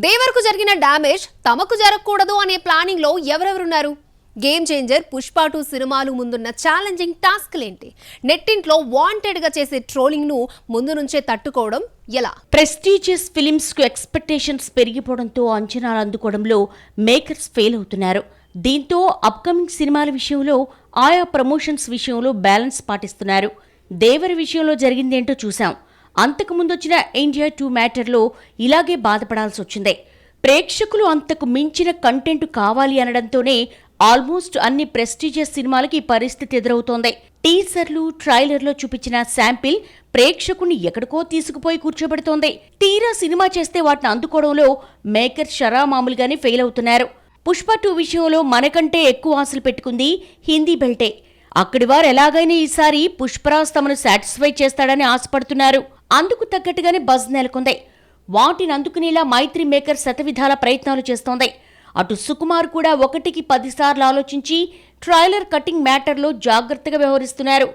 దేవర్కు జరిగిన డ్యామేజ్ తమకు జరగకూడదు అనే ప్లానింగ్ లో ఎవరెవరున్నారు? గేమ్ చేంజర్ పుష్ప 2 సినిమాలు ముందున్న ఛాలెంజింగ్ టాస్క్లేంటి? నెట్టింట్లో వాంటెడ్ గా చేసే ట్రోలింగ్ ను ముందు నుంచే తట్టుకోవడం ఎలా? ప్రెస్టీజియస్ ఫిలిమ్స్ కు ఎక్స్పెక్టేషన్స్ పెరిగిపోవడంతో అంచనాలు అందుకోవడంలో మేకర్స్ ఫెయిల్ అవుతున్నారు. దీంతో అప్కమింగ్ సినిమాల విషయంలో ఆయా ప్రమోషన్స్ విషయంలో బ్యాలెన్స్ పాటిస్తున్నారు. దేవరి విషయంలో జరిగిందేంటో చూశాం. అంతకుముందొచ్చిన ఇండియా 2 మ్యాటర్లో ఇలాగే బాధపడాల్సి వచ్చింది. ప్రేక్షకులు అంతకు మించిన కంటెంట్ కావాలి అనడంతోనే ఆల్మోస్ట్ అన్ని ప్రెస్టీజియస్ సినిమాలకి ఈ పరిస్థితి ఎదురవుతోంది. టీజర్లు, ట్రైలర్లో చూపించిన శాంపిల్ ప్రేక్షకుని ఎక్కడికో తీసుకుపోయి కూర్చోబెడుతోంది. తీరా సినిమా చేస్తే వాటిని అందుకోవడంలో మేకర్ షరామామూలుగానే ఫెయిల్ అవుతున్నారు. పుష్ప 2 విషయంలో మనకంటే ఎక్కువ ఆశలు పెట్టుకుంది హిందీ బెల్టే. అక్కడి వారు ఎలాగైనా ఈసారి పుష్పరాజ్ తమను సాటిస్ఫై చేస్తాడని ఆశపడుతున్నారు. అందుకు తగ్గట్టుగానే బజ్ నెలకొంది. వాటిని అందుకునేలా మైత్రి మేకర్ శతవిధాల ప్రయత్నాలు చేస్తోంది. అటు సుకుమార్ కూడా 1కి 10 సార్లు ఆలోచించి ట్రైలర్ కటింగ్ మ్యాటర్లో జాగ్రత్తగా వ్యవహరిస్తున్నారు.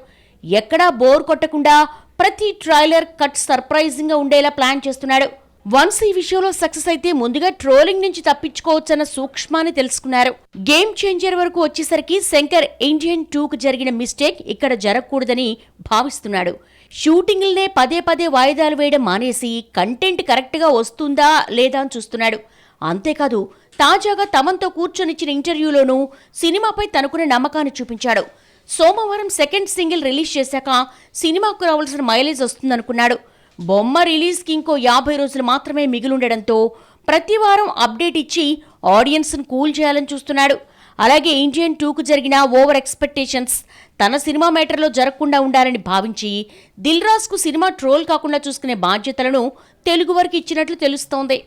ఎక్కడా బోర్ కొట్టకుండా ప్రతి ట్రైలర్ కట్ సర్ప్రైజింగ్ గా ఉండేలా ప్లాన్ చేస్తున్నాడు. వన్స్ ఈ విషయంలో సక్సెస్ అయితే ముందుగా ట్రోలింగ్ నుంచి తప్పించుకోవచ్చన్న సూక్ష్మాన్ని తెలుసుకున్నారు. గేమ్ చేంజర్ వరకు వచ్చేసరికి శంకర్ ఇండియన్ 2కు జరిగిన మిస్టేక్ ఇక్కడ జరగకూడదని భావిస్తున్నాడు. షూటింగ్లనే పదే వాయిదాలు వేయడం మానేసి కంటెంట్ కరెక్ట్గా వస్తుందా లేదా అని చూస్తున్నాడు. అంతేకాదు తాజాగా తమన్తో కూర్చొనిచ్చిన ఇంటర్వ్యూలోనూ సినిమాపై తనకున్న నమ్మకాన్ని చూపించాడు. సోమవారం సెకండ్ సింగిల్ రిలీజ్ చేశాక సినిమాకు రావాల్సిన మైలేజ్ వస్తుందనుకున్నాడు. బొమ్మ రిలీజ్కి ఇంకో 50 రోజులు మాత్రమే మిగిలుండడంతో ప్రతి వారం అప్డేట్ ఇచ్చి ఆడియన్స్ను కూల్ చేయాలని చూస్తున్నాడు. అలాగే ఇండియన్ 2కు జరిగిన ఓవర్ ఎక్స్పెక్టేషన్స్ తన సినిమా మ్యాటర్లో జరగకుండా ఉండాలని భావించి దిల్ రాజుకు సినిమా ట్రోల్ కాకుండా చూసుకునే బాధ్యతలను తెలుగు వారికి ఇచ్చినట్లు తెలుస్తోంది.